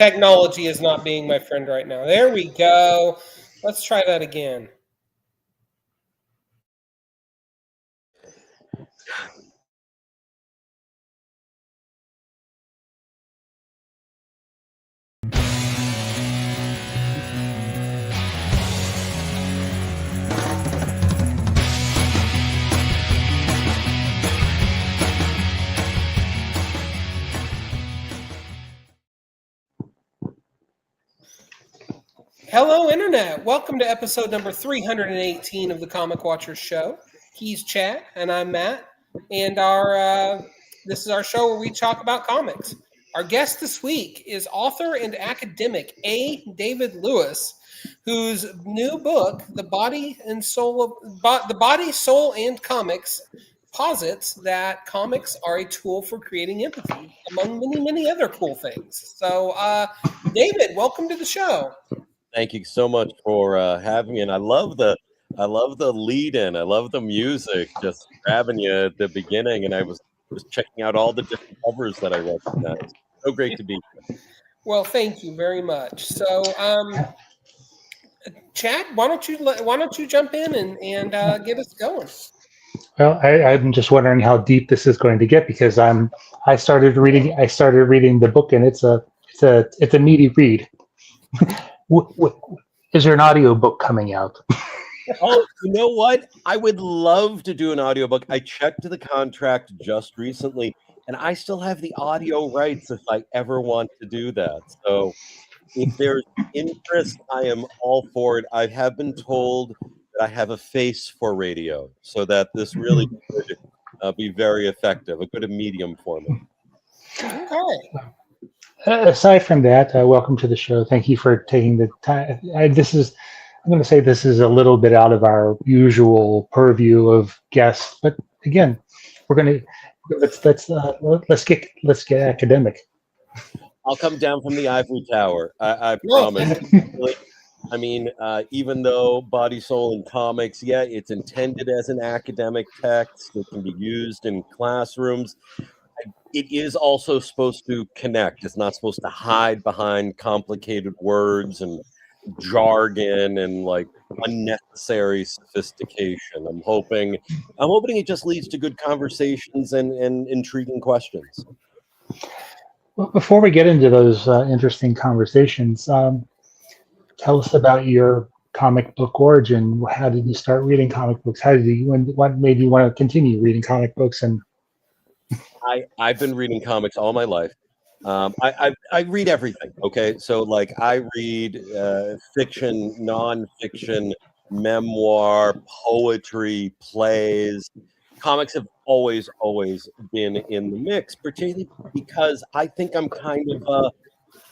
Technology is not being my friend right now. There we go. Let's try that again. Hello, Internet. Welcome to episode number 318 of the Comic Watchers Show. He's Chad, and I'm Matt. And this is our show where we talk about comics. Our guest this week is author and academic A. David Lewis, whose new book, The Body, Soul, and Comics, posits that comics are a tool for creating empathy, among many, many other cool things. So, David, welcome to the show. Thank you so much for having me, and I love the lead-in. I love the music, just grabbing you at the beginning, and I was checking out all the different covers that I recognized. It's so great to be here. Well, thank you very much. So, Chad, why don't you jump in and get us going? Well, I'm just wondering how deep this is going to get because I started reading the book, and it's a meaty read. Is there an audiobook coming out? Oh, you know what? I would love to do an audiobook. I checked the contract just recently, and I still have the audio rights if I ever want to do that. So if there's interest, I am all for it. I have been told that I have a face for radio, so that this really could be very effective, a good medium for me. Okay. Aside from that, welcome to the show. Thank you for taking the time. I'm going to say this is a little bit out of our usual purview of guests, but again, let's get academic. I'll come down from the ivory tower. I promise. I mean, even though Body, Soul, and Comics, yeah, it's intended as an academic text. It can be used in classrooms. It is also supposed to connect. It's not supposed to hide behind complicated words and jargon and like unnecessary sophistication. I'm hoping it just leads to good conversations and intriguing questions. Well, before we get into those interesting conversations, tell us about your comic book origin. How did you start reading comic books? What made you want to continue reading comic books? And I've been reading comics all my life. I read everything. Okay, so like I read fiction, nonfiction, memoir, poetry, plays. Comics have always been in the mix, particularly because I think I'm kind of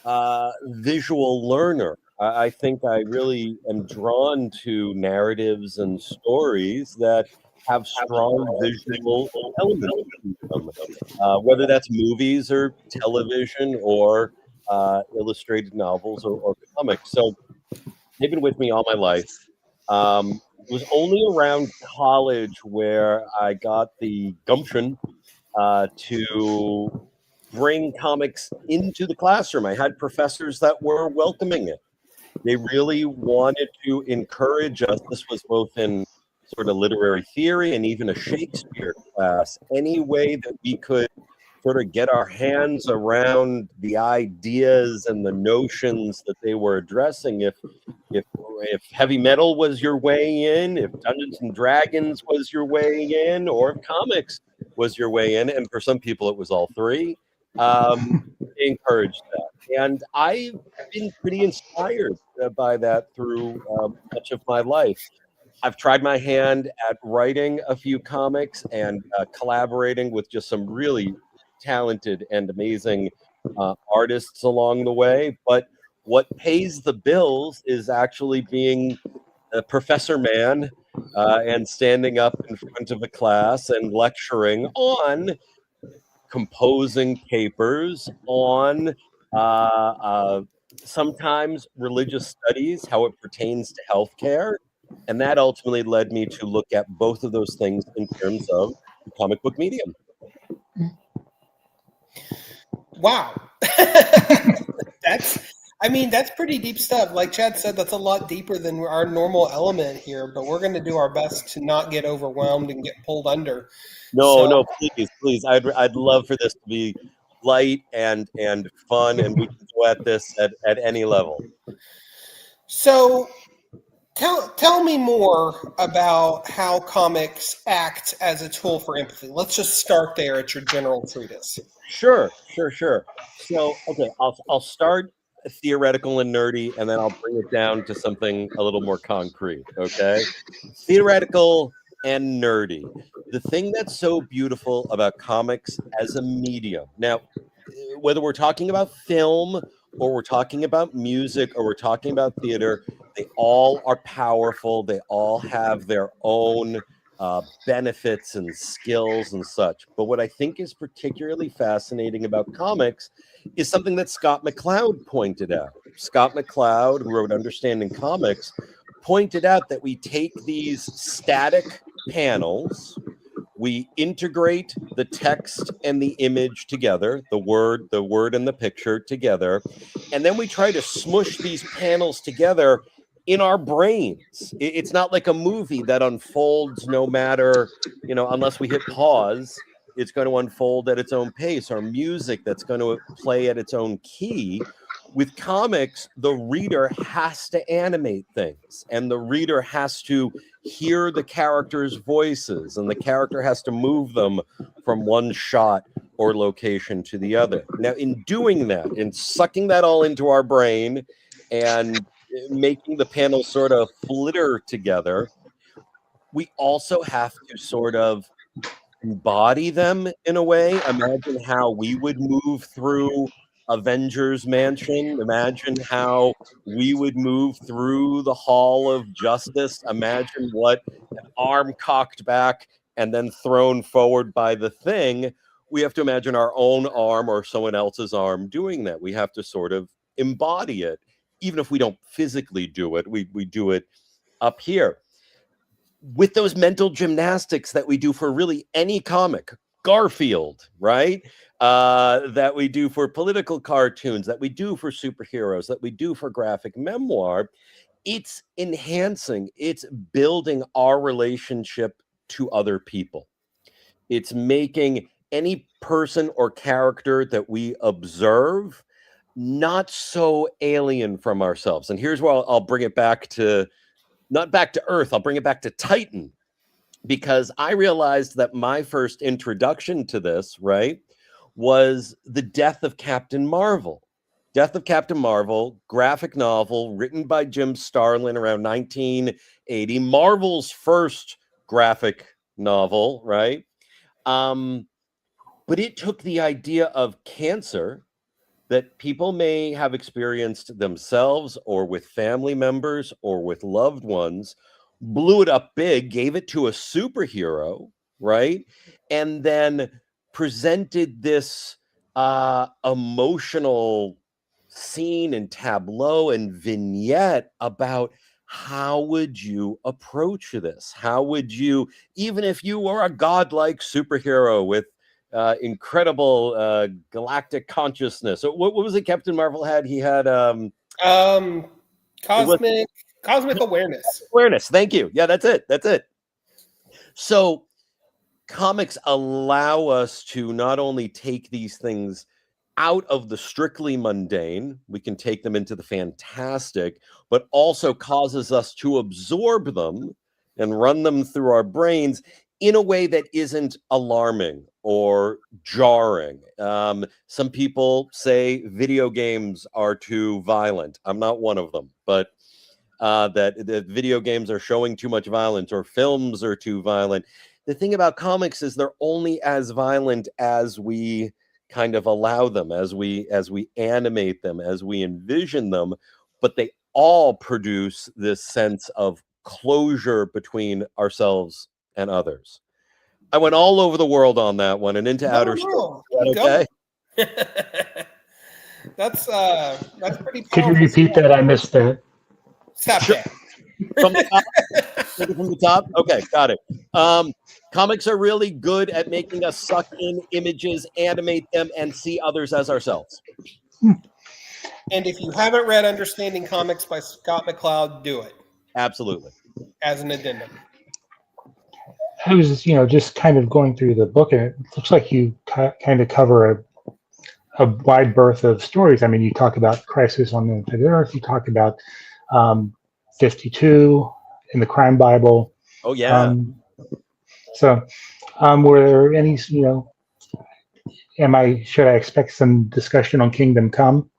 a visual learner. I think I really am drawn to narratives and stories that have strong visual elements to them, whether that's movies or television or illustrated novels or comics. So they've been with me all my life. It was only around college where I got the gumption to bring comics into the classroom. I had professors that were welcoming it. They really wanted to encourage us. This was both in sort of literary theory and even a Shakespeare class, any way that we could sort of get our hands around the ideas and the notions that they were addressing. If heavy metal was your way in, if Dungeons and Dragons was your way in, or if comics was your way in, and for some people it was all three, they encouraged that. And I've been pretty inspired by that through much of my life. I've tried my hand at writing a few comics and collaborating with just some really talented and amazing artists along the way. But what pays the bills is actually being a professor man and standing up in front of a class and lecturing on composing papers, on sometimes religious studies, how it pertains to healthcare. And that ultimately led me to look at both of those things in terms of the comic book medium. Wow. That's pretty deep stuff. Like Chad said, that's a lot deeper than our normal element here, but we're going to do our best to not get overwhelmed and get pulled under. No, please. I'd love for this to be light and fun, and we can go at this at any level. So tell me more about how comics act as a tool for empathy. Let's just start there at your general treatise. Sure. So, okay, I'll start theoretical and nerdy, and then I'll bring it down to something a little more concrete, okay? Theoretical and nerdy. The thing that's so beautiful about comics as a medium, now, whether we're talking about film or we're talking about music or we're talking about theater, they all are powerful. They all have their own benefits and skills and such. But what I think is particularly fascinating about comics is something that Scott McCloud pointed out. Scott McCloud, who wrote Understanding Comics, pointed out that we take these static panels, we integrate the text and the image together, the word and the picture together, and then we try to smush these panels together in our brains. It's not like a movie that unfolds no matter, unless we hit pause, it's going to unfold at its own pace, or music that's going to play at its own key. With comics, the reader has to animate things, and the reader has to hear the characters' voices, and the character has to move them from one shot or location to the other. Now, in doing that, in sucking that all into our brain and making the panels sort of flitter together, we also have to sort of embody them in a way. Imagine how we would move through Avengers Mansion. Imagine how we would move through the Hall of Justice. Imagine what an arm cocked back and then thrown forward by the Thing. We have to imagine our own arm or someone else's arm doing that. We have to sort of embody it. Even if we don't physically do it, we do it up here. With those mental gymnastics that we do for really any comic, Garfield, right? That we do for political cartoons, that we do for superheroes, that we do for graphic memoir, it's enhancing, it's building our relationship to other people. It's making any person or character that we observe not so alien from ourselves. And here's where I'll bring it back to, not back to Earth, I'll bring it back to Titan, because I realized that my first introduction to this, right, was the Death of Captain Marvel. Death of Captain Marvel, graphic novel written by Jim Starlin around 1980, Marvel's first graphic novel, right? But it took the idea of cancer that people may have experienced themselves or with family members or with loved ones, blew it up big, gave it to a superhero, right? And then presented this emotional scene and tableau and vignette about how would you approach this? How would you, even if you were a godlike superhero with incredible galactic consciousness. So what was it Captain Marvel had? He had cosmic awareness. Awareness. Thank you. Yeah, that's it. So comics allow us to not only take these things out of the strictly mundane, we can take them into the fantastic, but also causes us to absorb them and run them through our brains in a way that isn't alarming or jarring. Some people say video games are too violent. I'm not one of them, but that video games are showing too much violence or films are too violent. The thing about comics is they're only as violent as we kind of allow them, as we animate them, as we envision them, but they all produce this sense of closure between ourselves and others. I went all over the world on that one and into outer space. Okay. That's pretty powerful. Could you repeat that? I missed that. Stop Sure. that. From the top? Take it from the top? Okay, got it. Comics are really good at making us suck in images, animate them, and see others as ourselves. And if you haven't read Understanding Comics by Scott McCloud, do it Absolutely. as an addendum. I was, just kind of going through the book, and it looks like you kind of cover a wide berth of stories. I mean, you talk about Crisis on Infinite Earth, you talk about 52 in the Crime Bible. Oh yeah. Were there any, should I expect some discussion on Kingdom Come?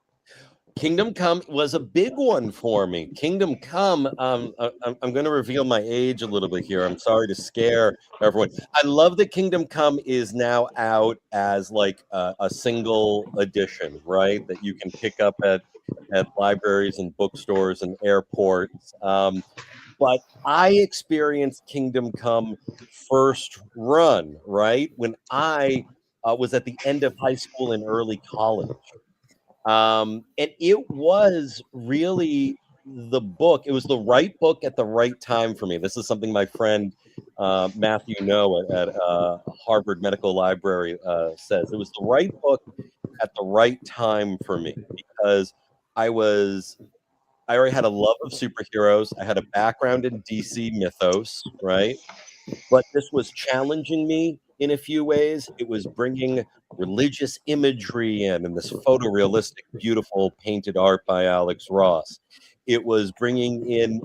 Kingdom Come was a big one for me. Kingdom Come, I'm going to reveal my age a little bit here. I'm sorry to scare everyone. I love that Kingdom Come is now out as like a single edition, right? That you can pick up at libraries and bookstores and airports. But I experienced Kingdom Come first run, right? When I was at the end of high school and early college. And it was really the book. It was the right book at the right time for me. This is something my friend Matthew Noah at Harvard Medical Library says. It was the right book at the right time for me because I already had a love of superheroes. I had a background in DC mythos, right? But this was challenging me in a few ways. It was bringing religious imagery in and this photorealistic, beautiful painted art by Alex Ross. It was bringing in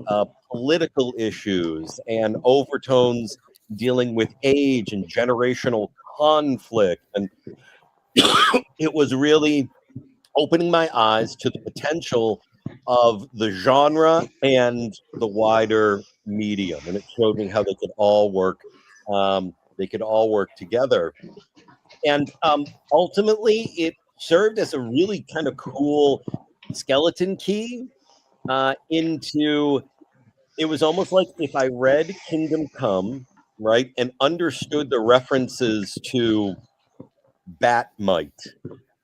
political issues and overtones dealing with age and generational conflict. And it was really opening my eyes to the potential of the genre and the wider medium. And it showed me how they could all work. They could all work together. And ultimately, it served as a really kind of cool skeleton key into. It was almost like if I read Kingdom Come, right, and understood the references to Bat-Mite,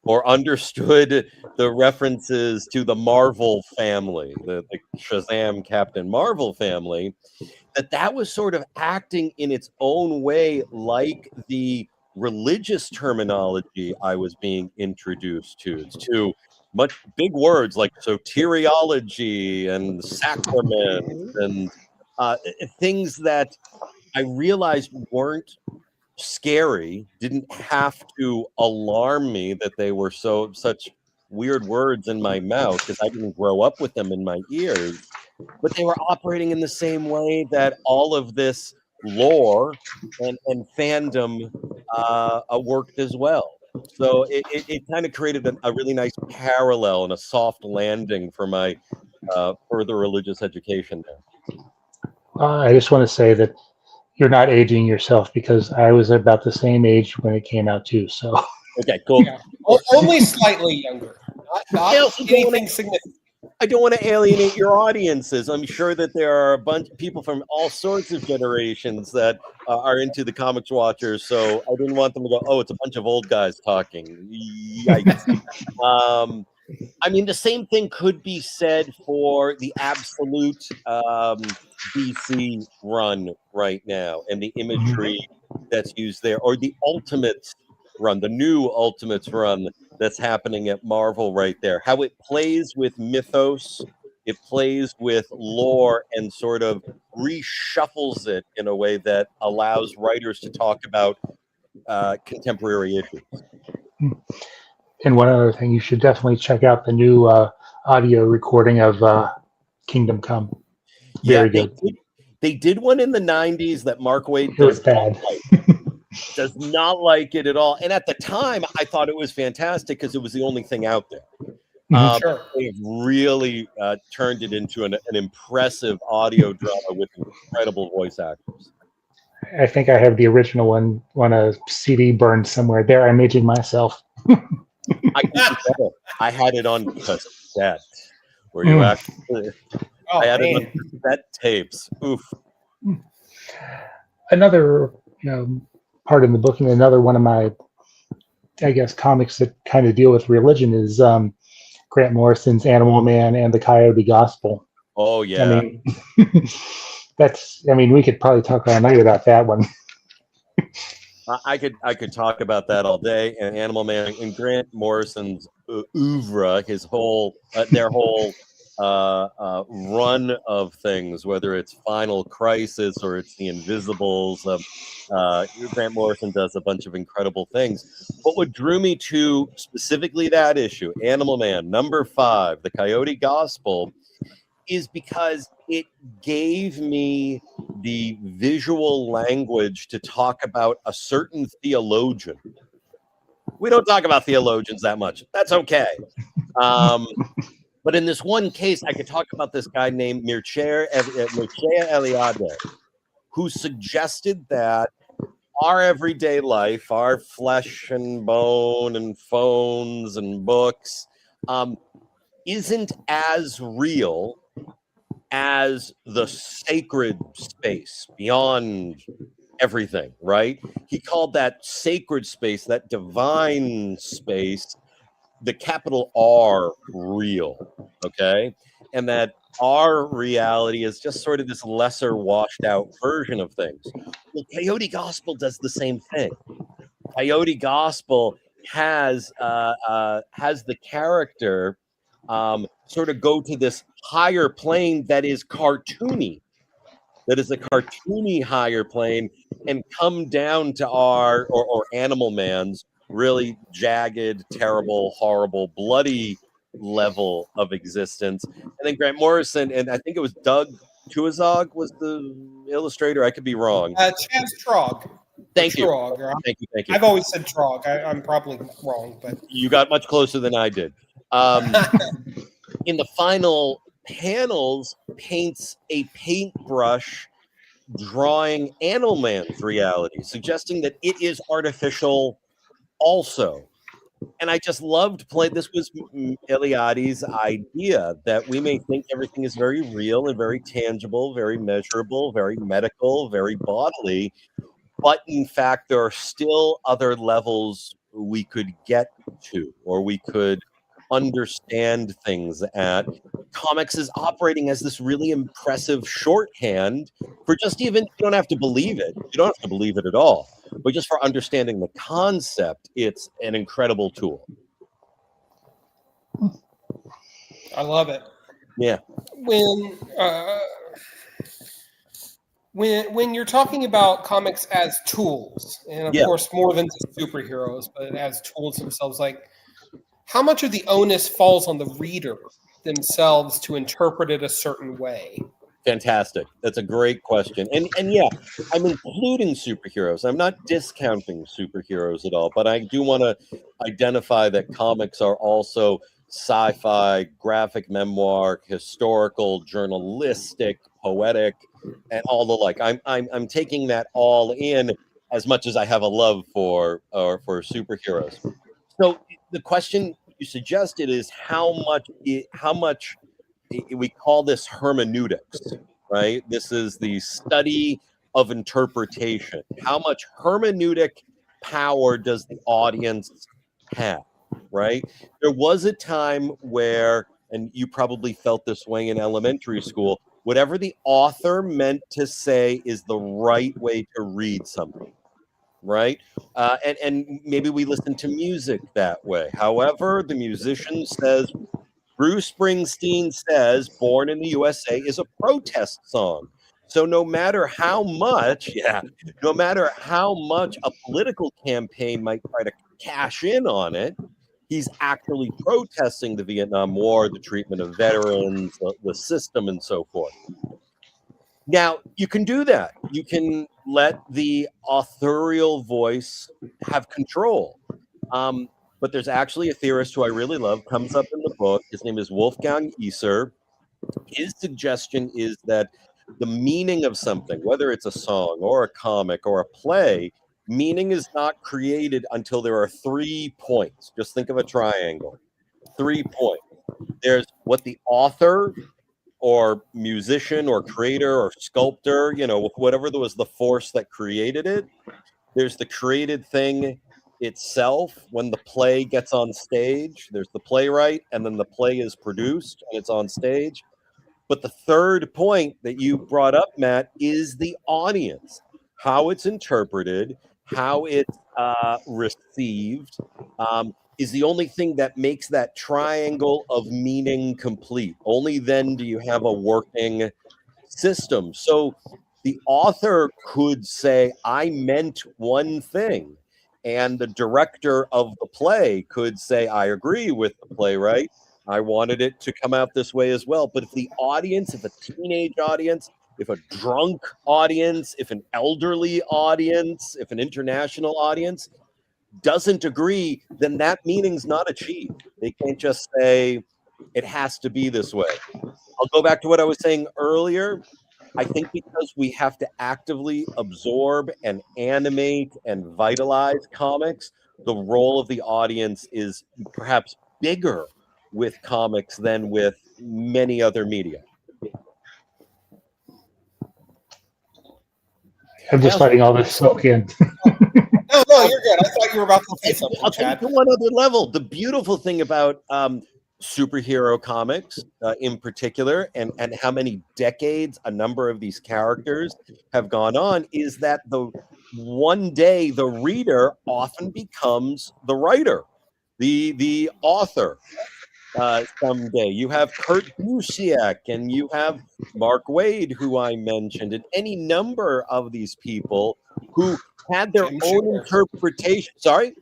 or understood the references to the Marvel family, the Shazam Captain Marvel family, that was sort of acting in its own way like the religious terminology I was being introduced to much big words like soteriology and sacrament and things that I realized weren't scary, didn't have to alarm me that they were such weird words in my mouth because I didn't grow up with them in my ears, but they were operating in the same way that all of this lore and fandom worked as well. So it kind of created a really nice parallel and a soft landing for my further religious education there. I just want to say that you're not aging yourself because I was about the same age when it came out too. So okay, cool. Yeah. Only slightly younger, not anything significant. I don't want to alienate your audiences. I'm sure that there are a bunch of people from all sorts of generations that are into the Comics Watchers. So I didn't want them to go, oh, it's a bunch of old guys talking. Yikes. I mean, the same thing could be said for the absolute DC run right now and the imagery that's used there, or the Ultimates run, the new Ultimates run that's happening at Marvel right there. How it plays with mythos, it plays with lore and sort of reshuffles it in a way that allows writers to talk about contemporary issues. And one other thing, you should definitely check out the new audio recording of Kingdom Come. Very good. They did one in the 90s that Mark Waid It was bad. does not like it at all. And at the time, I thought it was fantastic because it was the only thing out there. Sure. They've really turned it into an impressive audio drama with incredible voice actors. I think I have the original one on a CD burned somewhere. There, I'm aging myself. I had it on cassette, where you actually. I had it on cassette tapes. Oof. Another, part in the book, and another one of my, I guess, comics that kind of deal with religion is Grant Morrison's Animal Man and the Coyote Gospel. Oh yeah. I mean, we could probably talk all night about that one. I could talk about that all day. And Animal Man and Grant Morrison's oeuvre, his whole their whole run of things, whether it's Final Crisis or it's The Invisibles. Grant Morrison does a bunch of incredible things. But what drew me to specifically that issue, Animal Man #5, The Coyote Gospel, is because it gave me the visual language to talk about a certain theologian. We don't talk about theologians that much. That's okay. But in this one case, I could talk about this guy named Mircea Eliade, who suggested that our everyday life, our flesh and bone and phones and books, isn't as real as the sacred space beyond everything, right? He called that sacred space, that divine space, the capital R real, okay? And that our reality is just sort of this lesser washed out version of things. Well, Coyote Gospel does the same thing. Coyote Gospel has the character sort of go to this higher plane that is cartoony, that is a cartoony higher plane, and come down to our or Animal Man's really jagged, terrible, horrible, bloody level of existence. And then Grant Morrison, and I think it was Doug Tuazog was the illustrator. I could be wrong. Chaz Trog. Thank you. Trog. Thank you. Thank you. I've always said Trog. I'm probably wrong, but you got much closer than I did. In the final panels, paints a paintbrush drawing Animal Man's reality, suggesting that it is artificial also. And I just loved playing. This was Eliade's idea that we may think everything is very real and very tangible, very measurable, very medical, very bodily, but in fact, there are still other levels we could get to, or we could understand things at. Comics is operating as this really impressive shorthand for just even, you don't have to believe it. You don't have to believe it at all. But just for understanding the concept, it's an incredible tool. I love it. Yeah. When you're talking about comics as tools, and of course more than just superheroes, but as tools themselves, like how much of the onus falls on the reader themselves to interpret it a certain way? Fantastic. That's a great question. And yeah, I'm including superheroes. I'm not discounting superheroes at all, but I do want to identify that comics are also sci-fi, graphic memoir, historical, journalistic, poetic, and all the like. I'm taking that all in as much as I have a love for superheroes. So the question you suggested is how much we call this hermeneutics, right? This is the study of interpretation. How much hermeneutic power does the audience have, right? There was a time where, and you probably felt this way in elementary school, whatever the author meant to say is the right way to read something, right? And maybe we listen to music that way. However, the musician says, Bruce Springsteen says Born in the USA is a protest song. So no matter how much a political campaign might try to cash in on it, he's actually protesting the Vietnam War, the treatment of veterans, the system, and so forth. Now, you can do that. You can let the authorial voice have control. But there's actually a theorist who I really love, comes up in the book. His name is Wolfgang Iser. His suggestion is that the meaning of something, whether it's a song or a comic or a play, meaning is not created until there are 3 points. Just think of a triangle. 3 points. There's what the author or musician or creator or sculptor, whatever was the force that created it. There's the created thing itself. When the play gets on stage, there's the playwright, and then the play is produced and it's on stage. But the third point that you brought up, Matt, is the audience, how it's interpreted, how it's received, is the only thing that makes that triangle of meaning complete. Only then do you have a working system. So the author could say, I meant one thing. And the director of the play could say, I agree with the playwright. I wanted it to come out this way as well. But if the audience, if a teenage audience, if a drunk audience, if an elderly audience, if an international audience doesn't agree, then that meaning's not achieved. They can't just say it has to be this way. I'll go back to what I was saying earlier. I think because we have to actively absorb and animate and vitalize comics, the role of the audience is perhaps bigger with comics than with many other media. I'm just letting all this soak in. No, you're good. I thought you were about to say something, I'll take Chad. it to one other level. The beautiful thing about superhero comics in particular, and how many decades a number of these characters have gone on, is that the one day the reader often becomes the writer, the author. Someday you have Kurt Busiek and you have Mark Waid, who I mentioned, and any number of these people who had their Jim own Shooter. interpretation. Sorry?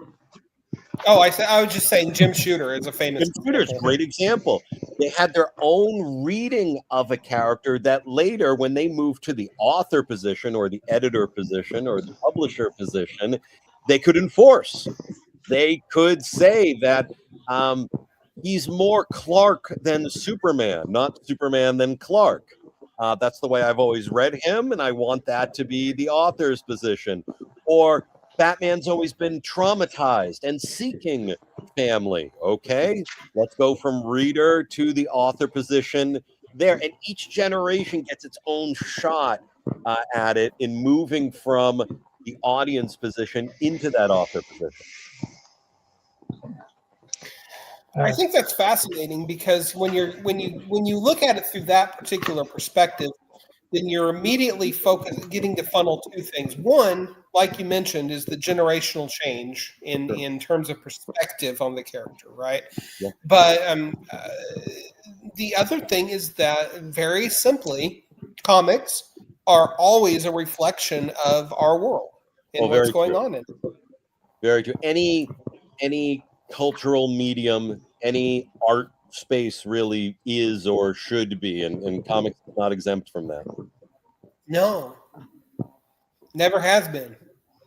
Oh, I was just saying Jim Shooter is a famous Jim Shooter's a great example. They had their own reading of a character that later, when they moved to the author position or the editor position or the publisher position, they could enforce. They could say that he's more Clark than Superman, not Superman than Clark. That's the way I've always read him, and I want that to be the author's position. Or Batman's always been traumatized and seeking family. Okay, let's go from reader to the author position there. And each generation gets its own shot at it in moving from the audience position into that author position. I think that's fascinating because when you look at it through that particular perspective, then you're immediately getting to funnel two things. One, like you mentioned, is the generational change in terms of perspective on the character, right? Yeah. But the other thing is that, very simply, comics are always a reflection of our world and what's going on in it. Very true. Any cultural medium, any art space really is or should be, and comics is not exempt from that. No, never has been.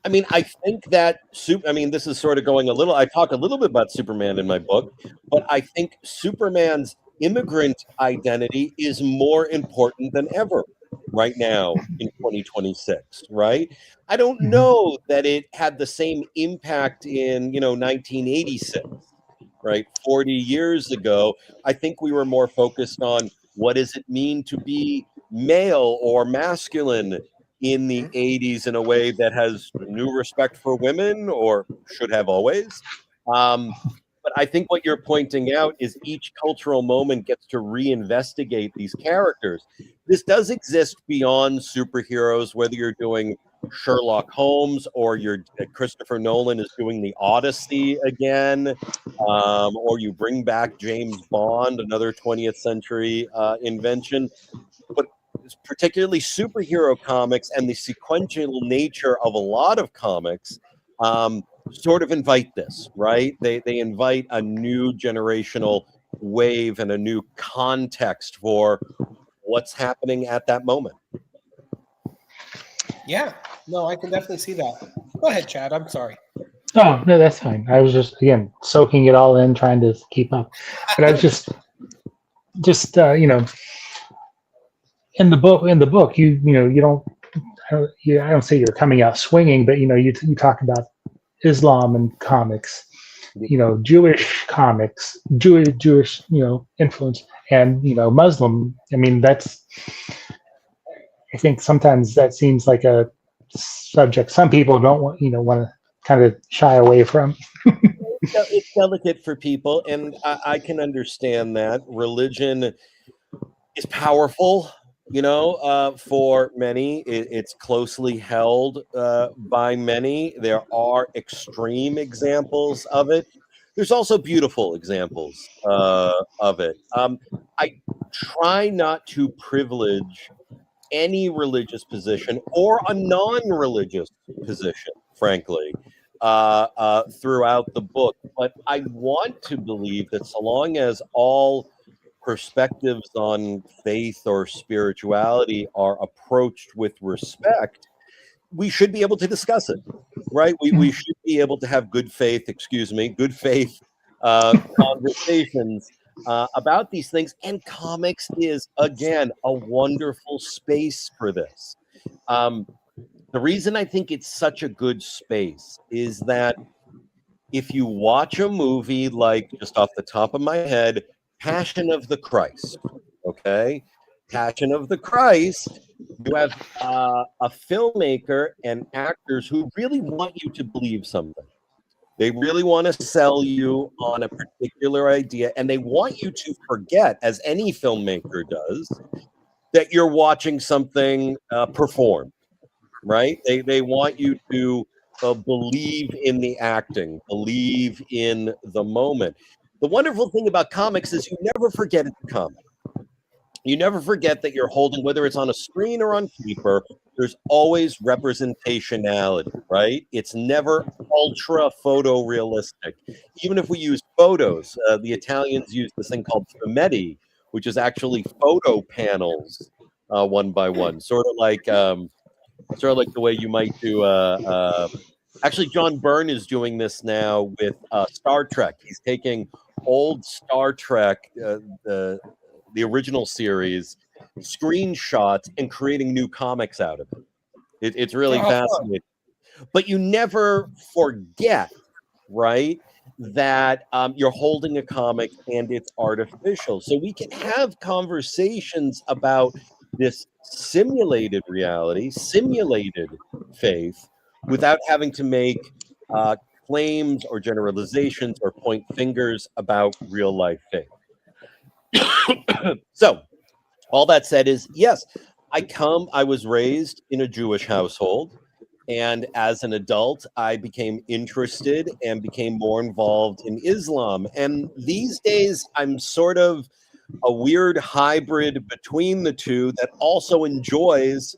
I mean, I think that this is sort of going a little. I talk a little bit about Superman in my book, but I think Superman's immigrant identity is more important than ever right now in 2026. Right? I don't know that it had the same impact in 1986. Right, 40 years ago, I think we were more focused on what does it mean to be male or masculine in the 80s in a way that has new respect for women, or should have always. But I think what you're pointing out is each cultural moment gets to reinvestigate these characters. This does exist beyond superheroes, whether you're doing Sherlock Holmes or Christopher Nolan is doing the Odyssey again, or you bring back James Bond, another 20th century invention. But particularly superhero comics and the sequential nature of a lot of comics sort of invite this, right? They invite a new generational wave and a new context for what's happening at that moment. Yeah, no, I can definitely see that. Go ahead, Chad. I'm sorry. Oh, no, that's fine. I was just, again, soaking it all in, trying to keep up. But I was just in the book, you don't, I don't say you're coming out swinging, but you talk about Islam and comics, Jewish comics, Jewish influence, and Muslim. I mean, I think sometimes that seems like a subject some people don't want to kind of shy away from. It's delicate for people, and I can understand that. Religion is powerful. For many, it's closely held by many. There are extreme examples of it. There's also beautiful examples of it. I try not to privilege any religious position or a non-religious position, frankly, throughout the book. But I want to believe that so long as all perspectives on faith or spirituality are approached with respect, we should be able to discuss it, right? We should be able to have good faith conversations about these things. And comics is, again, a wonderful space for this. The reason I think it's such a good space is that if you watch a movie like, just off the top of my head, Passion of the Christ, okay? Passion of the Christ, you have a filmmaker and actors who really want you to believe something. They really want to sell you on a particular idea, and they want you to forget, as any filmmaker does, that you're watching something performed, right? They want you to believe in the acting, believe in the moment. The wonderful thing about comics is you never forget it's a comic. You never forget that you're holding, whether it's on a screen or on paper, there's always representationality, right? It's never ultra photorealistic. Even if we use photos, the Italians use this thing called fumetti, which is actually photo panels one by one, sort of like the way you might do. Actually, John Byrne is doing this now with Star Trek. He's taking old Star Trek, the original series, screenshots, and creating new comics out of it. It's really fascinating. But you never forget, right, that you're holding a comic and it's artificial. So we can have conversations about this simulated reality, simulated faith, without having to make claims or generalizations or point fingers about real life faith. So, all that said is, yes, I was raised in a Jewish household, and as an adult, I became interested and became more involved in Islam. And these days, I'm sort of a weird hybrid between the two that also enjoys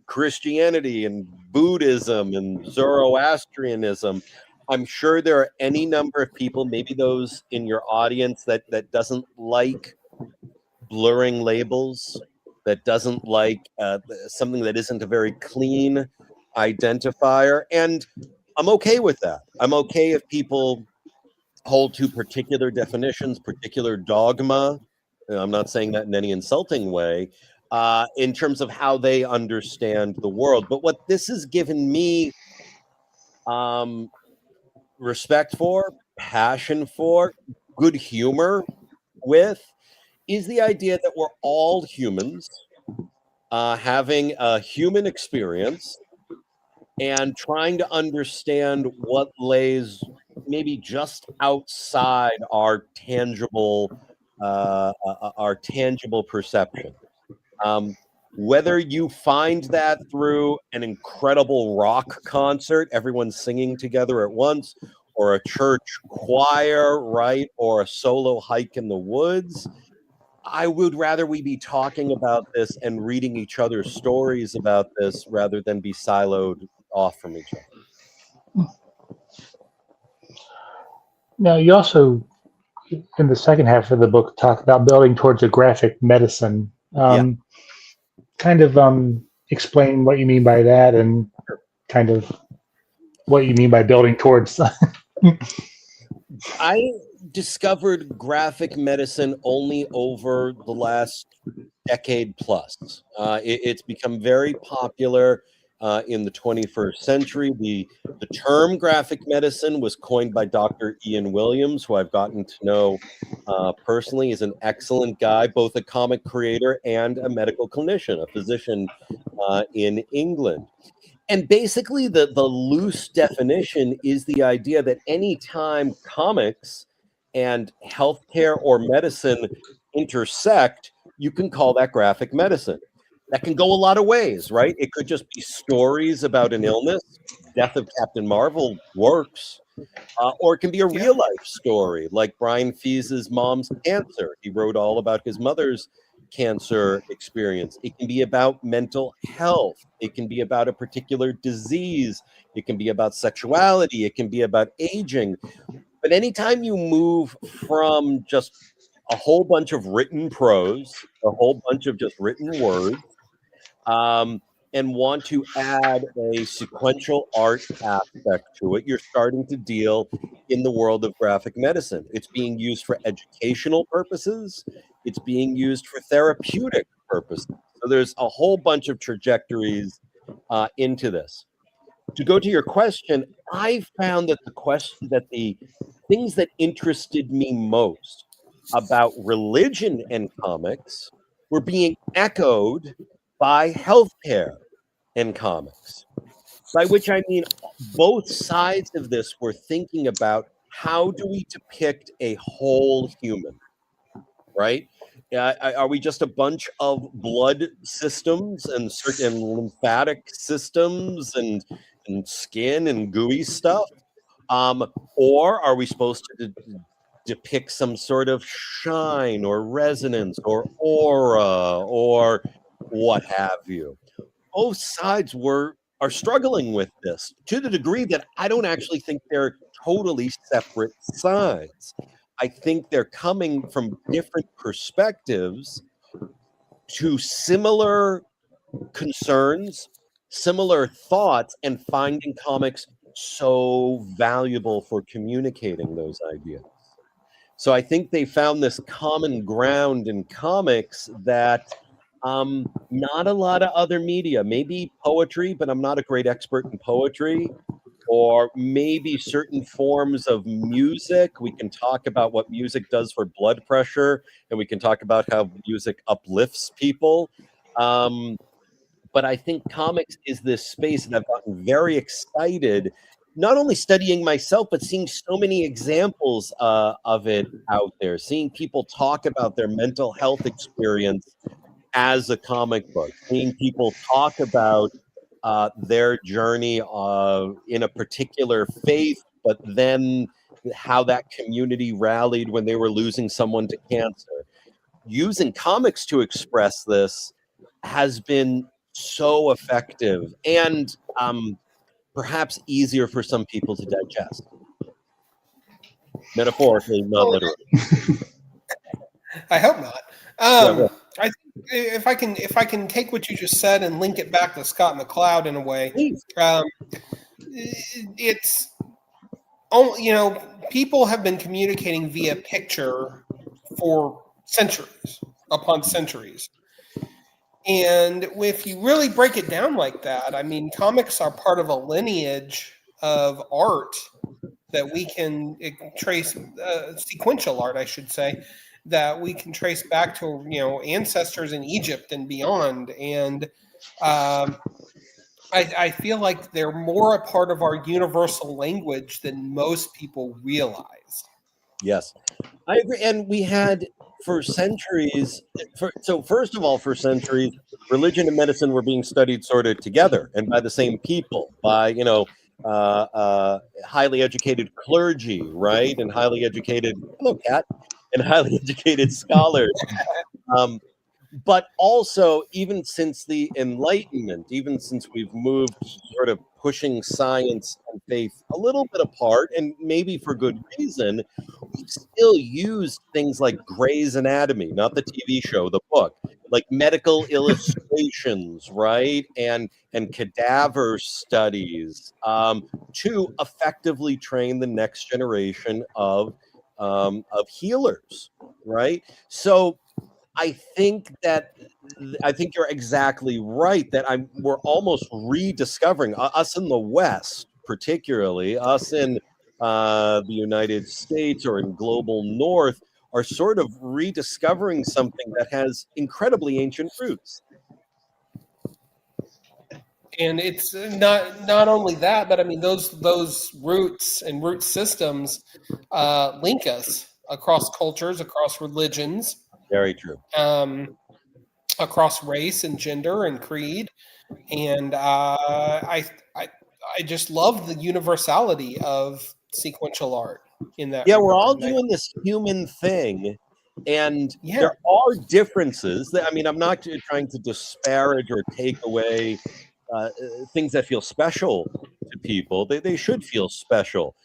Christianity and Buddhism and Zoroastrianism. I'm sure there are any number of people, maybe those in your audience, that doesn't like blurring labels, that doesn't like something that isn't a very clean identifier. And I'm okay with that. I'm okay if people hold to particular definitions, particular dogma. I'm not saying that in any insulting way, in terms of how they understand the world. But what this has given me respect for, passion for, good humor with, is the idea that we're all humans having a human experience and trying to understand what lays maybe just outside our tangible perception. Whether you find that through an incredible rock concert, everyone singing together at once, or a church choir, right, or a solo hike in the woods, I would rather we be talking about this and reading each other's stories about this rather than be siloed off from each other. Now, you also, in the second half of the book, talk about building towards a graphic medicine. Kind of explain what you mean by that and kind of what you mean by building towards. I discovered graphic medicine only over the last decade plus. It's become very popular in the 21st century. The term graphic medicine was coined by Dr. Ian Williams, who I've gotten to know personally. Is an excellent guy, both a comic creator and a medical clinician, a physician in England. And basically, the loose definition is the idea that anytime comics and healthcare or medicine intersect, you can call that graphic medicine. that can go a lot of ways, right? It could just be stories about an illness. Death of Captain Marvel works. Or it can be a real life story, like Brian Fee's mom's cancer. He wrote all about his mother's cancer experience. It can be about mental health. It can be about a particular disease. It can be about sexuality. It can be about aging. But anytime you move from just a whole bunch of written prose, a whole bunch of just written words, and want to add a sequential art aspect to it, you're starting to deal in the world of graphic medicine. It's being used for educational purposes. It's being used for therapeutic purposes. So there's a whole bunch of trajectories into this. To go to your question, I found that the things that interested me most about religion and comics were being echoed by healthcare and comics, by which I mean both sides of this were thinking about how do we depict a whole human, right? Are we just a bunch of blood systems and certain lymphatic systems and skin and gooey stuff? Or are we supposed to depict some sort of shine or resonance or aura or what have you? Both sides are struggling with this to the degree that I don't actually think they're totally separate sides. I think they're coming from different perspectives to similar concerns, similar thoughts, and finding comics so valuable for communicating those ideas. So I think they found this common ground in comics that not a lot of other media, maybe poetry, but I'm not a great expert in poetry, or maybe certain forms of music. We can talk about what music does for blood pressure, and we can talk about how music uplifts people. But I think comics is this space, and I've gotten very excited, not only studying myself, but seeing so many examples of it out there, seeing people talk about their mental health experience as a comic book, seeing people talk about their journey in a particular faith, but then how that community rallied when they were losing someone to cancer. Using comics to express this has been so effective and perhaps easier for some people to digest. Metaphorically, not literally. I hope not. Yeah. I think if I can take what you just said and link it back to Scott McCloud in a way, it's people have been communicating via picture for centuries upon centuries. And if you really break it down like that, I mean, comics are part of a lineage of art that we can trace, sequential art, I should say, that we can trace back to, ancestors in Egypt and beyond. And I feel like they're more a part of our universal language than most people realize. Yes, I agree. And we had for centuries, first of all, for centuries, religion and medicine were being studied sort of together and by the same people, by, highly educated clergy, right? And highly educated, hello, Kat, and highly educated scholars. But also, even since the Enlightenment, even since we've moved sort of pushing science and faith a little bit apart, and maybe for good reason, we still use things like Grey's Anatomy, not the TV show, the book, like medical illustrations, right? And cadaver studies to effectively train the next generation of healers, right? So I think you're exactly right that we're almost rediscovering us in the West, particularly us in the United States or in global North, are sort of rediscovering something that has incredibly ancient roots. And it's not only that, but I mean those roots and root systems link us across cultures, across religions. Very true. across race and gender and creed, and I just love the universality of sequential art in that Yeah, regard. we're all And doing this human thing, and yeah, there are differences. I mean, I'm not trying to disparage or take away things that feel special to people. They should feel special,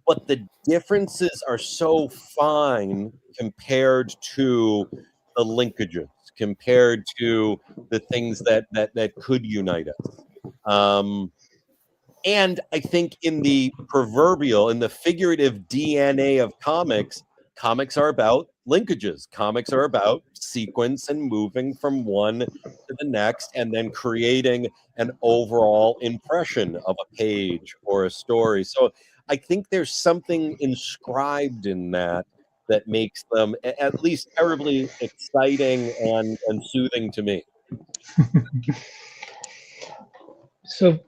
but the differences are so fine compared to the linkages, compared to the things that could unite us. And I think in the figurative DNA of comics, comics are about linkages. Comics are about sequence and moving from one to the next and then creating an overall impression of a page or a story. So I think there's something inscribed in that that makes them at least terribly exciting and soothing to me. So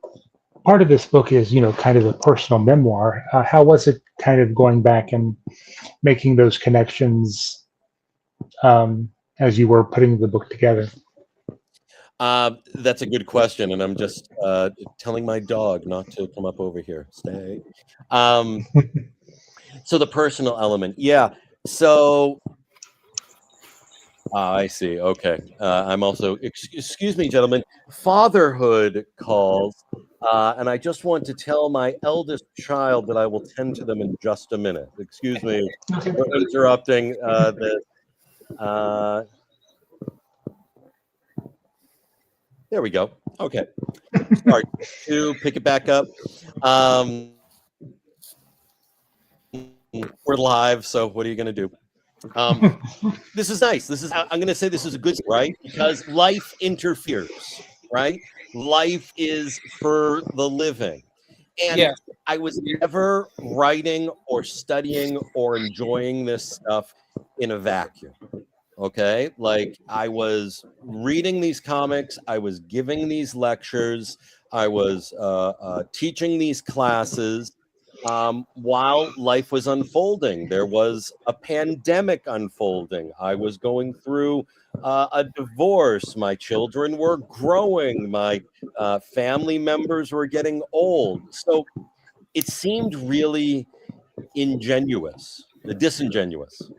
part of this book is, kind of a personal memoir. How was it kind of going back and making those connections as you were putting the book together? That's a good question, and I'm just telling my dog not to come up over here. Stay. So the personal element, yeah. So I see. Okay. I'm also, excuse me, gentlemen, fatherhood calls, and I just want to tell my eldest child that I will tend to them in just a minute. Excuse me for interrupting this. There we go. Okay. Sorry to pick it back up. We're live, so what are you going to do? This is nice. I'm going to say this is a good, right? Because life interferes, right? Life is for the living. And yeah, I was never writing or studying or enjoying this stuff in a vacuum. Okay. Like I was reading these comics, I was giving these lectures, I was teaching these classes. While life was unfolding, there was a pandemic unfolding. I was going through a divorce. My children were growing. My family members were getting old. So it seemed really disingenuous,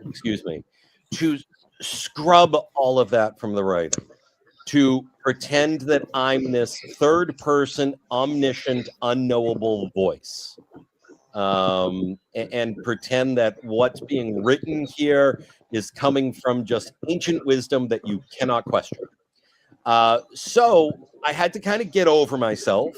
excuse me, to scrub all of that from the writing, to pretend that I'm this third person, omniscient, unknowable voice. And pretend that what's being written here is coming from just ancient wisdom that you cannot question. So I had to kind of get over myself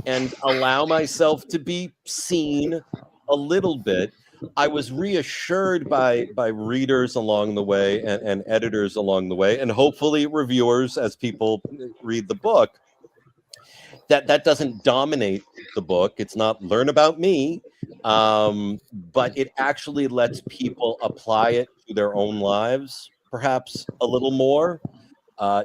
and allow myself to be seen a little bit. I was reassured by readers along the way and editors along the way, and hopefully reviewers as people read the book, that doesn't dominate the book. It's not learn about me, but it actually lets people apply it to their own lives, perhaps a little more.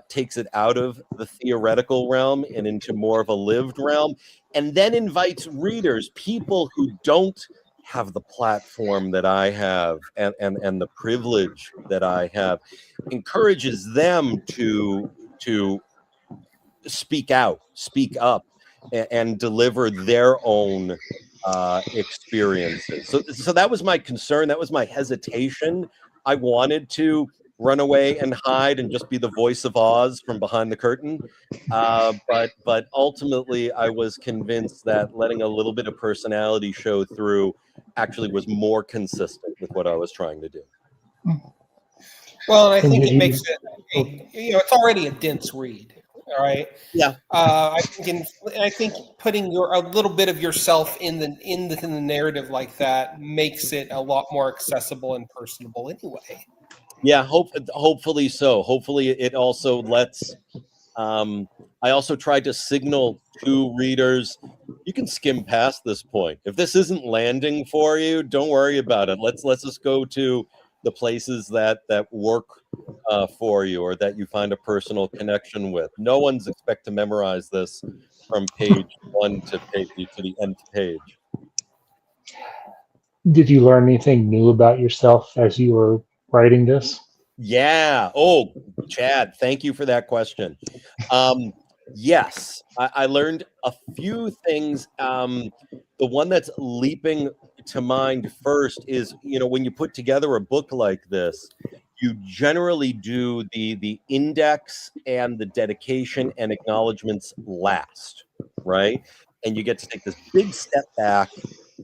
Takes it out of the theoretical realm and into more of a lived realm, and then invites readers, people who don't have the platform that I have and the privilege that I have, encourages them to speak out, speak up, and deliver their own experiences. So that was my concern. That was my hesitation. I wanted to run away and hide and just be the voice of Oz from behind the curtain. But ultimately, I was convinced that letting a little bit of personality show through actually was more consistent with what I was trying to do. well, and I think it makes it, it's already a dense read. All right. Yeah. I think putting a little bit of yourself in the narrative like that makes it a lot more accessible and personable anyway. Yeah, hopefully so. Hopefully it also lets. I also tried to signal to readers, you can skim past this point. If this isn't landing for you, don't worry about it. Let's just go to the places that work for you or that you find a personal connection with. No one's expect to memorize this from page 1 to the nth page. Did you learn anything new about yourself as you were writing this? Yeah. Oh, Chad, thank you for that question. Yes, I learned a few things. The one that's leaping to mind first is, when you put together a book like this, you generally do the index and the dedication and acknowledgments last, right? And you get to take this big step back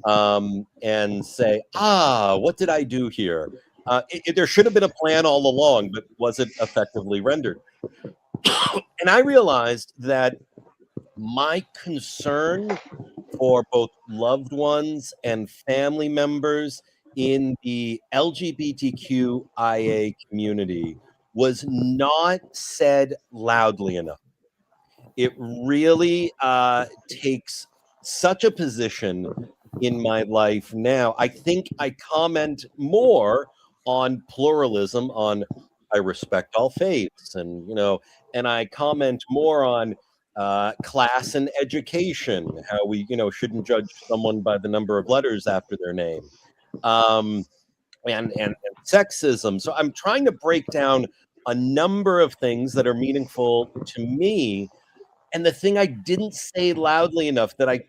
and say, what did I do here? There should have been a plan all along, but was it effectively rendered? And I realized that my concern for both loved ones and family members in the LGBTQIA community was not said loudly enough. It really takes such a position in my life now. I think I comment more on pluralism, on I respect all faiths, and I comment more on class and education, how we, shouldn't judge someone by the number of letters after their name, and sexism. So I'm trying to break down a number of things that are meaningful to me. And the thing I didn't say loudly enough that I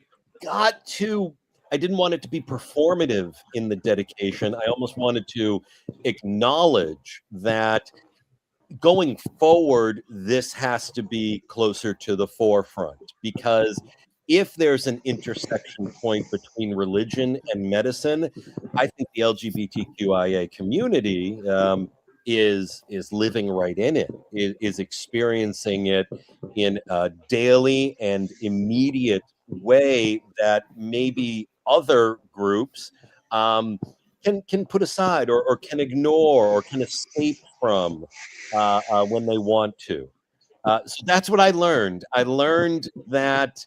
didn't want it to be performative in the dedication. I almost wanted to acknowledge that going forward, this has to be closer to the forefront, because if there's an intersection point between religion and medicine, I think the LGBTQIA community is living right in it, is experiencing it in a daily and immediate way that maybe other groups can put aside or can ignore or can escape from when they want to. So that's what I learned. I learned that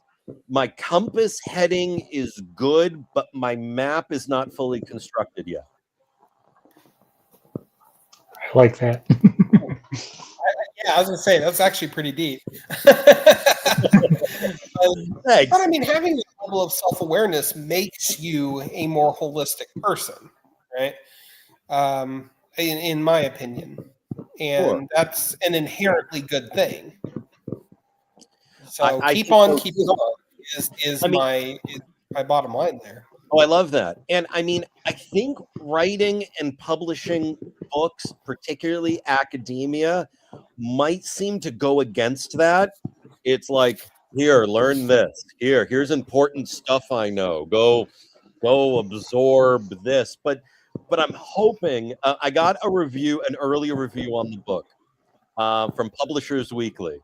my compass heading is good, but my map is not fully constructed yet. I like that. Yeah, I was gonna say that's actually pretty deep. Thanks. But I mean, having a level of self-awareness makes you a more holistic person, right? In my opinion, and Sure. that's an inherently good thing. So I keep think on those- keeping on is my bottom line there. Oh, I love that. And I mean, I think writing and publishing books, particularly academia, might seem to go against that. It's like, here, learn this. Here's important stuff I know. Go absorb this. But I'm hoping I got an early review on the book from Publishers Weekly.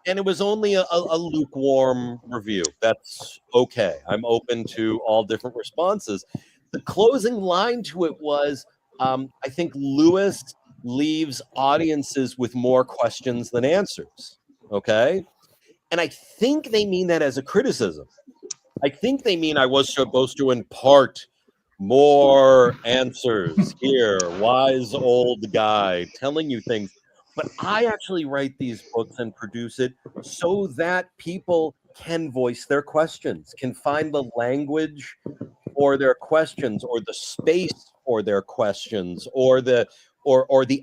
And it was only a lukewarm review. That's okay. I'm open to all different responses. The closing line to it was, I think Lewis leaves audiences with more questions than answers. Okay. And I think they mean that as a criticism. I think they mean I was supposed to impart more answers here, wise old guy telling you things. But I actually write these books and produce it so that people can voice their questions, can find the language for their questions, or the space for their questions, or the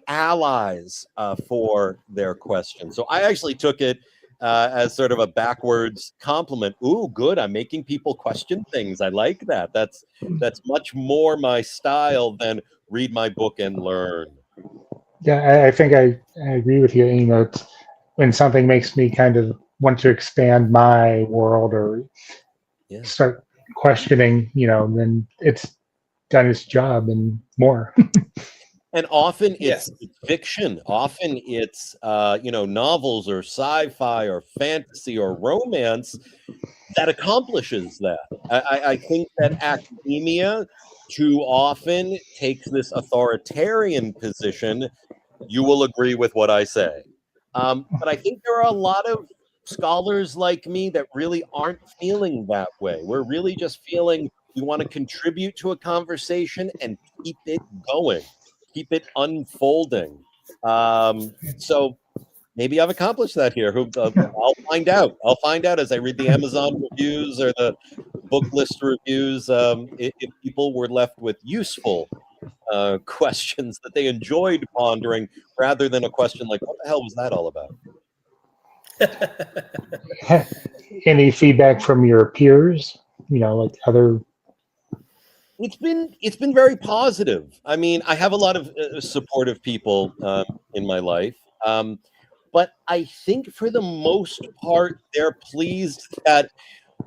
allies for their questions. So I actually took it as sort of a backwards compliment. Ooh, good! I'm making people question things. I like that. That's much more my style than read my book and learn. Yeah, I think I agree with you. It's when something makes me kind of want to expand my world or start questioning, then it's done its job and more. And often it's fiction. Often it's novels or sci-fi or fantasy or romance that accomplishes that. I think that academia too often takes this authoritarian position. You will agree with what I say. But I think there are a lot of scholars like me that really aren't feeling that way. We're really just feeling we want to contribute to a conversation and keep it going, keep it unfolding. So maybe I've accomplished that here. I'll find out. I'll find out as I read the Amazon reviews or the book list reviews if people were left with useful questions that they enjoyed pondering, rather than a question like, "What the hell was that all about?" Any feedback from your peers? Like other. It's been very positive. I mean, I have a lot of supportive people in my life, but I think for the most part, they're pleased that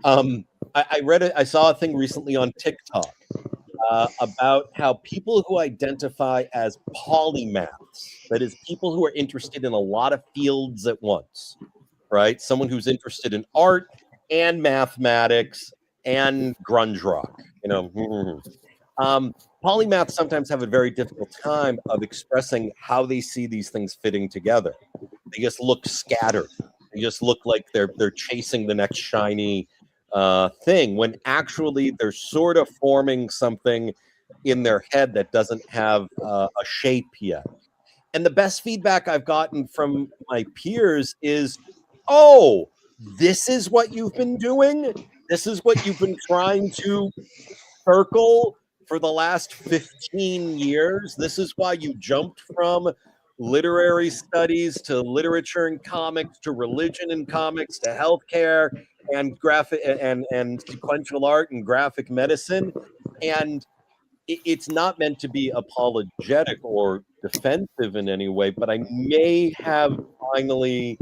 I saw a thing recently on TikTok about how people who identify as polymaths, that is, people who are interested in a lot of fields at once, right? Someone who's interested in art and mathematics and grunge rock, polymaths sometimes have a very difficult time of expressing how they see these things fitting together. They just look scattered. They just look like they're chasing the next shiny thing, when actually they're sort of forming something in their head that doesn't have a shape yet. And the best feedback I've gotten from my peers is, "Oh, this is what you've been doing? This is what you've been trying to circle for the last 15 years? This is why you jumped from literary studies to literature and comics to religion and comics to healthcare and graphic and sequential art and graphic medicine." And it's not meant to be apologetic or defensive in any way, but I may have finally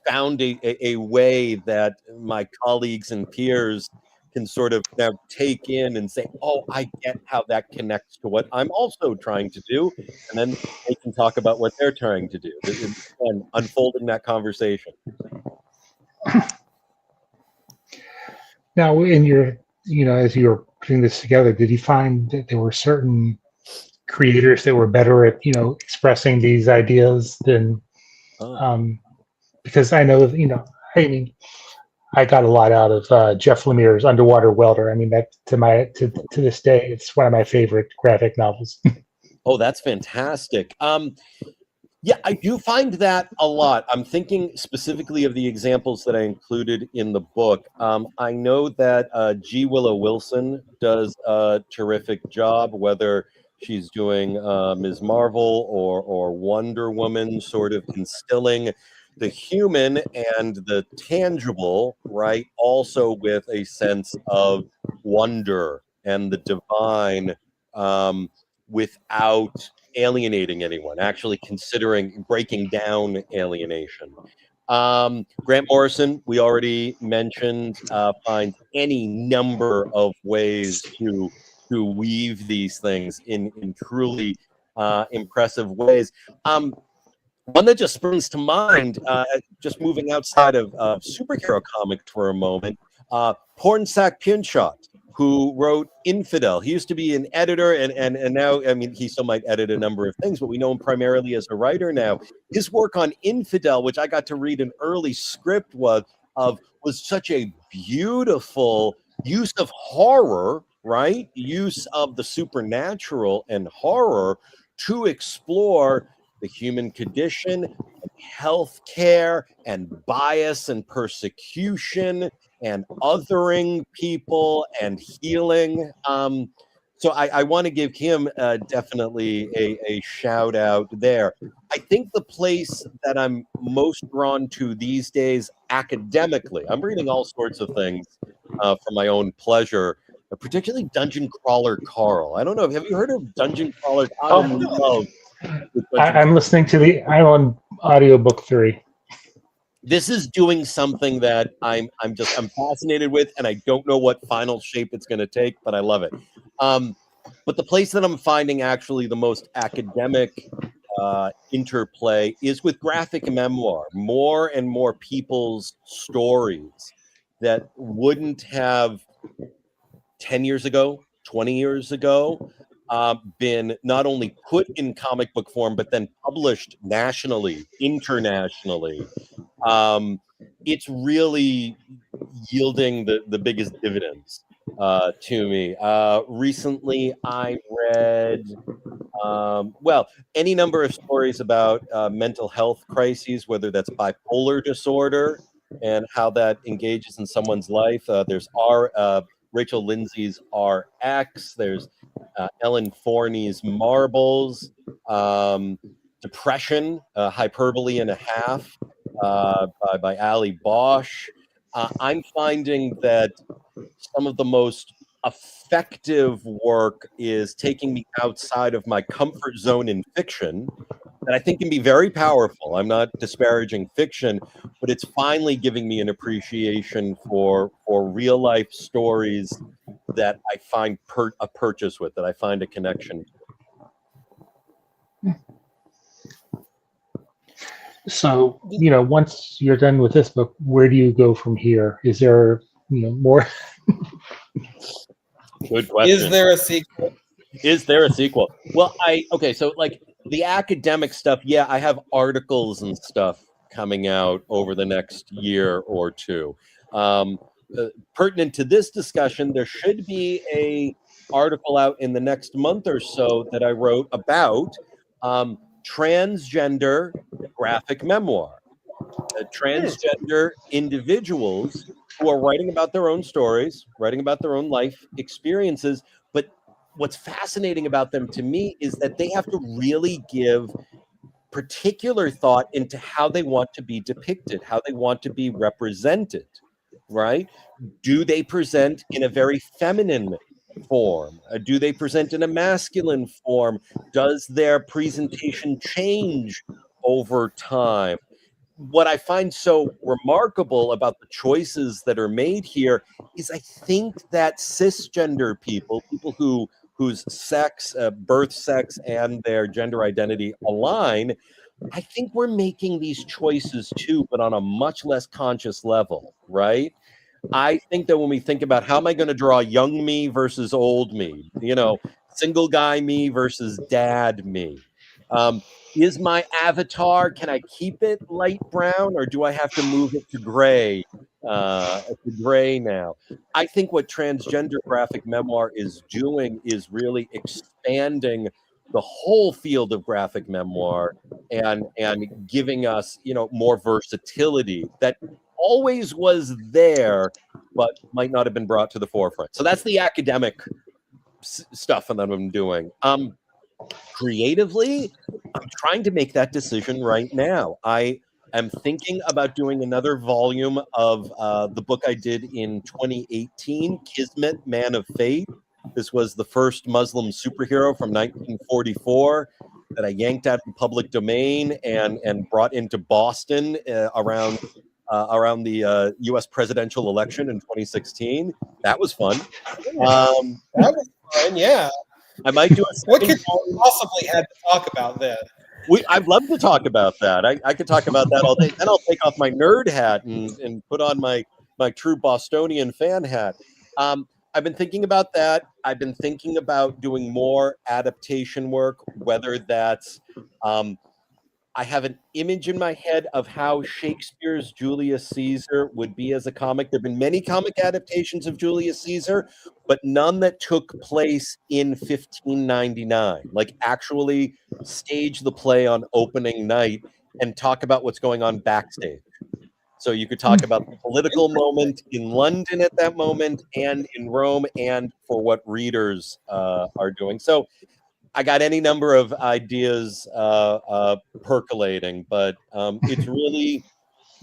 found a way that my colleagues and peers can sort of now take in and say, "Oh, I get how that connects to what I'm also trying to do," and then they can talk about what they're trying to do, and unfolding that conversation. Now, in your, as you were putting this together, did you find that there were certain creators that were better at, expressing these ideas than, because I know, I mean, I got a lot out of Jeff Lemire's Underwater Welder. I mean, that to this day, it's one of my favorite graphic novels. Oh, that's fantastic. Yeah, I do find that a lot. I'm thinking specifically of the examples that I included in the book. I know that G. Willow Wilson does a terrific job, whether she's doing Ms. Marvel or Wonder Woman, sort of instilling the human and the tangible, right? Also with a sense of wonder and the divine, without alienating anyone, actually considering breaking down alienation. Grant Morrison, we already mentioned, finds any number of ways to weave these things in truly impressive ways. One that just springs to mind, just moving outside of superhero comics for a moment, Pornsak Pinshat, who wrote Infidel. He used to be an editor, and now, I mean, he still might edit a number of things, but we know him primarily as a writer now. His work on Infidel, which I got to read an early script was such a beautiful use of horror, right? Use of the supernatural and horror to explore the human condition, and healthcare, and bias and persecution, and othering people, and healing. So I want to give him definitely a shout out there. I think the place that I'm most drawn to these days academically, I'm reading all sorts of things for my own pleasure, particularly Dungeon Crawler Carl. I don't know. Have you heard of Dungeon Crawler Carl? I'm listening to I'm on audiobook 3. This is doing something that I'm fascinated with, and I don't know what final shape it's going to take, but I love it. But the place that I'm finding actually the most academic interplay is with graphic memoir. More and more people's stories that wouldn't have 10 years ago, 20 years ago, been not only put in comic book form, but then published nationally, internationally. It's really yielding the biggest dividends to me. Recently, I read, any number of stories about mental health crises, whether that's bipolar disorder and how that engages in someone's life. There's Rachel Lindsay's RX. There's Ellen Forney's Marbles, Depression, Hyperbole and a Half by Ali Bosch. I'm finding that some of the most effective work is taking me outside of my comfort zone in fiction that I think can be very powerful. I'm not disparaging fiction, but it's finally giving me an appreciation for real life stories that I find a purchase with, that I find a connection. So, once you're done with this book, where do you go from here? Is there, more? Good question. Is there a sequel? Is there a sequel? Well, so like the academic stuff, yeah, I have articles and stuff coming out over the next year or two. Pertinent to this discussion, there should be a article out in the next month or so that I wrote about transgender graphic memoir. Transgender individuals who are writing about their own stories, writing about their own life experiences. But what's fascinating about them to me is that they have to really give particular thought into how they want to be depicted, how they want to be represented, right? Do they present in a very feminine form? Do they present in a masculine form? Does their presentation change over time? What I find so remarkable about the choices that are made here is I think that cisgender people whose sex, birth sex, and their gender identity align, I think we're making these choices too, but on a much less conscious level, right? I think that when we think about how am I going to draw young me versus old me, single guy me versus dad me, is my avatar, can I keep it light brown or do I have to move it to gray? Now. I think what transgender graphic memoir is doing is really expanding the whole field of graphic memoir and giving us, more versatility that always was there, but might not have been brought to the forefront. So that's the academic stuff that I'm doing. Creatively, I'm trying to make that decision right now. I am thinking about doing another volume of the book I did in 2018, Kismet, Man of Fate. This was the first Muslim superhero from 1944 that I yanked out of the public domain and brought into Boston around the U.S. presidential election in 2016. That was fun. That was fun, yeah. I might do a what could you possibly have to talk about then? I'd love to talk about that. I could talk about that all day. Then I'll take off my nerd hat and put on my true Bostonian fan hat. I've been thinking about that. I've been thinking about doing more adaptation work, whether that's I have an image in my head of how Shakespeare's Julius Caesar would be as a comic. There have been many comic adaptations of Julius Caesar, but none that took place in 1599. Like actually stage the play on opening night and talk about what's going on backstage. So you could talk about the political moment in London at that moment and in Rome and for what readers are doing. So I got any number of ideas percolating, but it's really,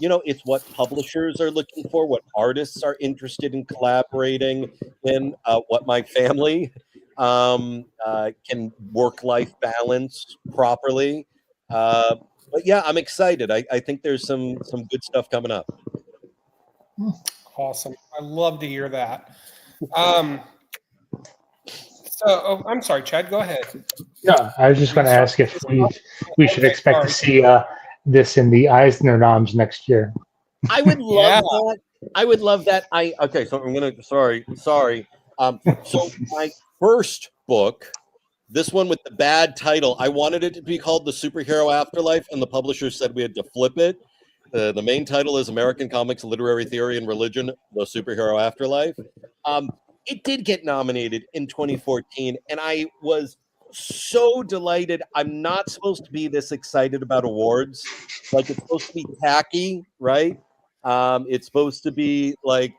it's what publishers are looking for, what artists are interested in collaborating in, what my family can work-life balance properly. But yeah, I'm excited. I think there's some good stuff coming up. Awesome. I love to hear that. I'm sorry, Chad, go ahead. Yeah, I was just going to ask if we should expect to see this in the Eisner noms next year. I would love that. I would love that. So I'm going to, sorry. So my first book, this one with the bad title, I wanted it to be called The Superhero Afterlife, and the publisher said we had to flip it. The main title is American Comics, Literary Theory, and Religion, The Superhero Afterlife. It did get nominated in 2014, and I was so delighted. I'm not supposed to be this excited about awards. Like, it's supposed to be tacky, right? It's supposed to be like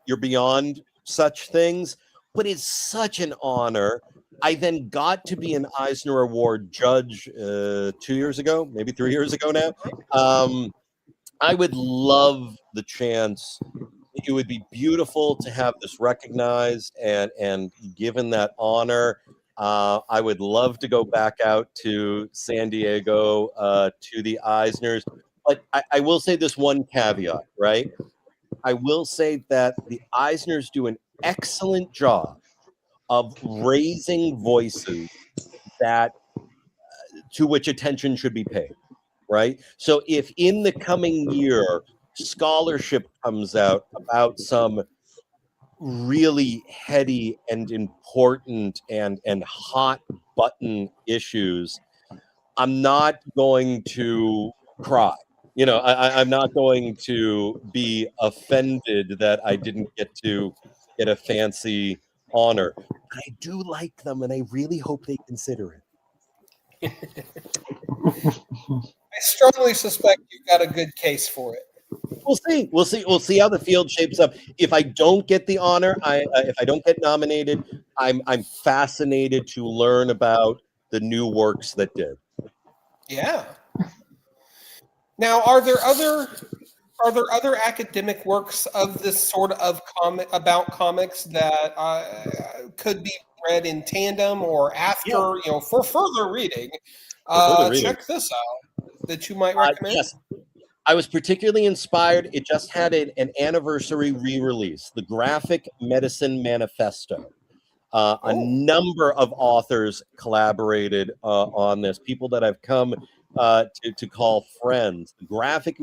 you're beyond such things. but it's such an honor. I then got to be an Eisner Award judge 2 years ago, maybe 3 years ago now. I would love the chance. It would be beautiful to have this recognized and given that honor. I would love to go back out to San Diego to the Eisners. But I will say this one caveat, right? I will say that the Eisners do an excellent job of raising voices that to which attention should be paid, right? So if in the coming year scholarship comes out about some really heady and important and hot button issues, I'm not going to cry. I'm not going to be offended that I didn't get to get a fancy honor. I do like them, and I really hope they consider it. I strongly suspect you've got a good case for it. We'll see how the field shapes up. If I don't get the honor, if I don't get nominated, I'm fascinated to learn about the new works that did. Yeah. Now, are there other academic works of this sort of about comics that could be read in tandem or after, for further reading? Check this out that you might recommend. Yes. I was particularly inspired. It just had an anniversary re-release, the Graphic Medicine Manifesto. A number of authors collaborated on this, people that I've come to call friends. The Graphic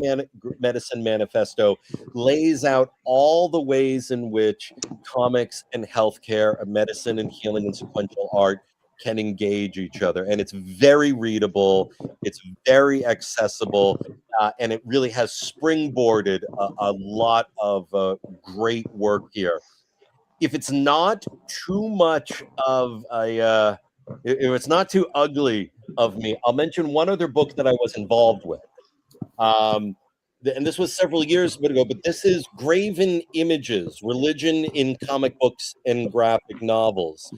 Medicine Manifesto lays out all the ways in which comics and healthcare, medicine and healing and sequential art can engage each other. And it's very readable, it's very accessible, and it really has springboarded a lot of great work here. If it's not too much of if it's not too ugly of me, I'll mention one other book that I was involved with. And this was several years ago, but this is Graven Images, Religion in Comic Books and Graphic Novels.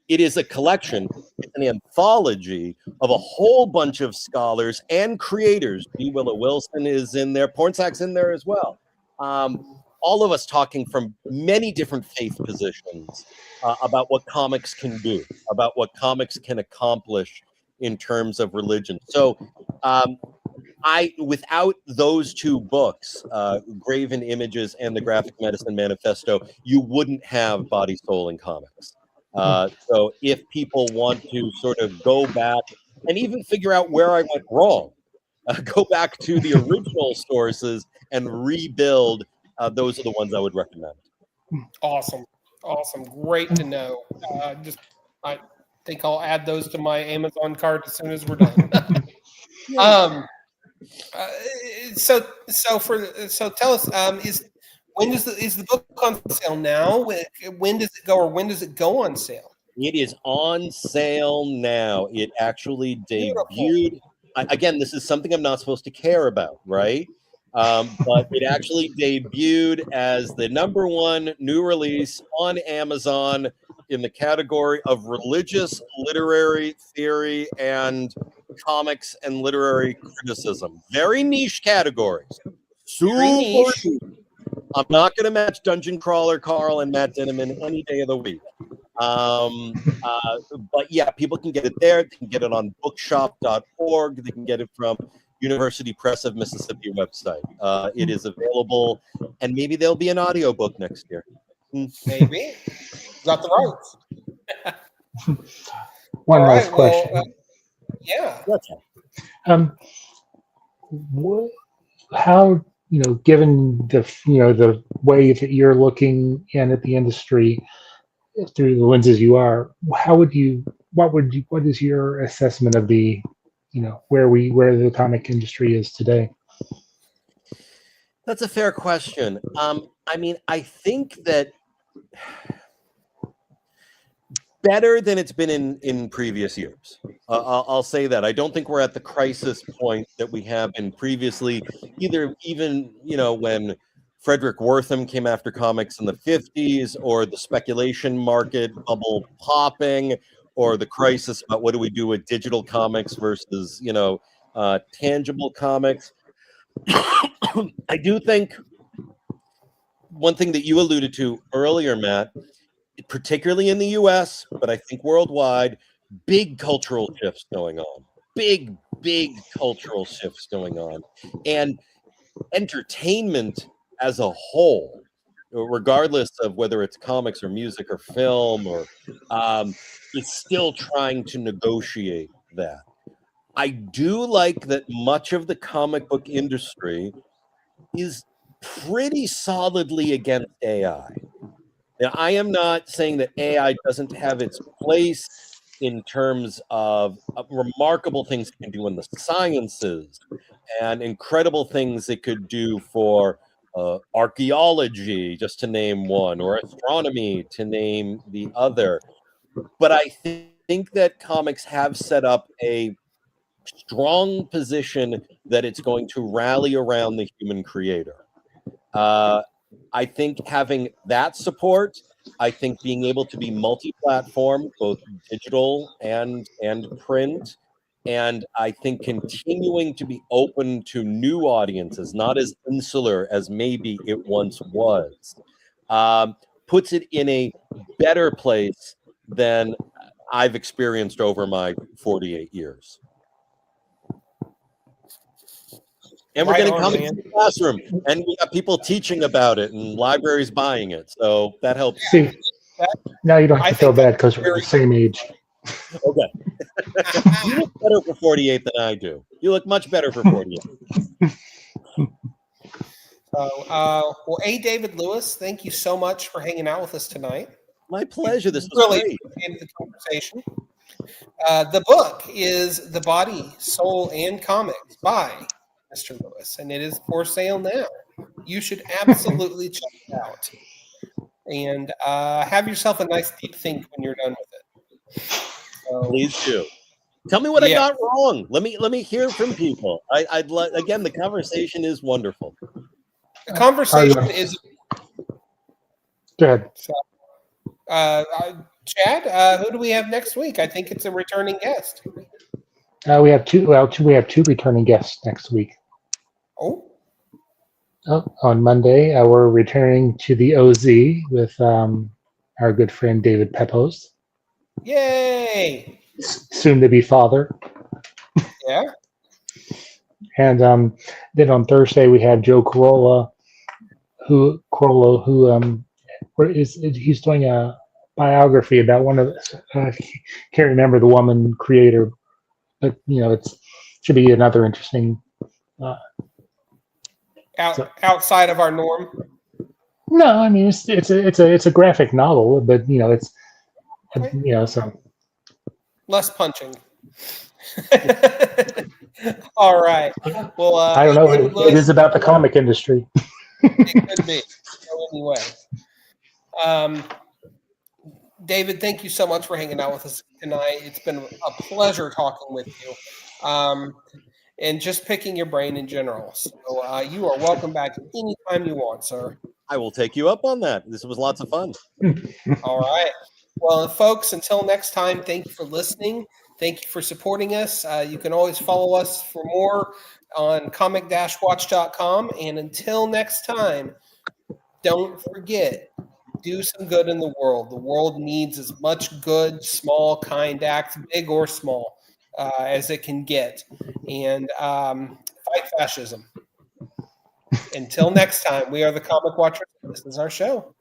It is a collection, it's an anthology of a whole bunch of scholars and creators. B. Willow Wilson is in there, Pornsack's in there as well. All of us talking from many different faith positions about what comics can do, about what comics can accomplish in terms of religion. So without those two books, Graven Images and the Graphic Medicine Manifesto, you wouldn't have Body, Soul, and Comics. So if people want to sort of go back and even figure out where I went wrong, go back to the original sources and rebuild, those are the ones I would recommend. Awesome. Great to know. I think I'll add those to my Amazon cart as soon as we're done. So tell us, is the book on sale now? When does it go, or when does it go on sale? It is on sale now. It actually debuted. Beautiful. Again, this is something I'm not supposed to care about, right? But it actually debuted as the #1 new release on Amazon in the category of religious literary theory and comics and literary criticism. Very niche categories. Super niche. I'm not going to match Dungeon Crawler Carl and Matt Dinneman any day of the week. But yeah, people can get it there. They can get it on bookshop.org. They can get it from University Press of Mississippi website. It is available, and maybe there'll be an audiobook next year. Maybe. Got the rights. One last question. Yeah. How, given the way that you're looking in at the industry through the lenses you are, what is your assessment of the, where the comic industry is today? That's a fair question. I think that better than it's been in previous years. I'll say that. I don't think we're at the crisis point that we have been previously, even when Frederick Wortham came after comics in the 50s, or the speculation market bubble popping, or the crisis about what do we do with digital comics versus, tangible comics. I do think one thing that you alluded to earlier, Matt, particularly in the US, but I think worldwide, big cultural shifts going on. Big cultural shifts going on. And entertainment as a whole, regardless of whether it's comics or music or film, or is still trying to negotiate that. I do like that much of the comic book industry is pretty solidly against AI. Now, I am not saying that AI doesn't have its place in terms of remarkable things it can do in the sciences and incredible things it could do for archaeology, just to name one, or astronomy, to name the other. But I think that comics have set up a strong position that it's going to rally around the human creator. I think having that support, I think being able to be multi-platform, both digital and print, and I think continuing to be open to new audiences, not as insular as maybe it once was, puts it in a better place than I've experienced over my 48 years. And we're getting comics in the classroom, and we got people teaching about it, and libraries buying it. So that helps. See, now you don't have to feel bad because we're the same age. Okay. You look better for 48 than I do. You look much better for 48. Well, David Lewis, thank you so much for hanging out with us tonight. My pleasure. This was really great. Into the conversation. The book is The Body, Soul, and Comics by Mr. Lewis, and it is for sale now. You should absolutely check it out. And have yourself a nice deep think when you're done with it. So, please do. Tell me what I got wrong. Let me hear from people. I'd like, again, the conversation is wonderful. The conversation is. Go ahead. So, Chad, who do we have next week? I think it's a returning guest. We have two. Well, we have two returning guests next week. Oh. On Monday, we're returning to the OZ with our good friend David Pepose. Yay! Soon to be father. Yeah. And then on Thursday we have Joe Corolla, who he's doing a biography about one of I can't remember the woman creator, but it should be another interesting. Outside of our norm. No, I mean it's a graphic novel, but it's so less punching. All right. Well, I don't know. It is about the comic industry. It could be. Anyway, David, thank you so much for hanging out with us tonight. It's been a pleasure talking with you. And just picking your brain in general. So you are welcome back anytime you want, sir. I will take you up on that. This was lots of fun. All right. Well, folks, until next time, thank you for listening. Thank you for supporting us. You can always follow us for more on comic-watch.com. And until next time, don't forget, do some good in the world. The world needs as much good, small, kind acts, big or small, as it can get. And fight fascism. Until next time, we are the Comic Watchers. This is our show.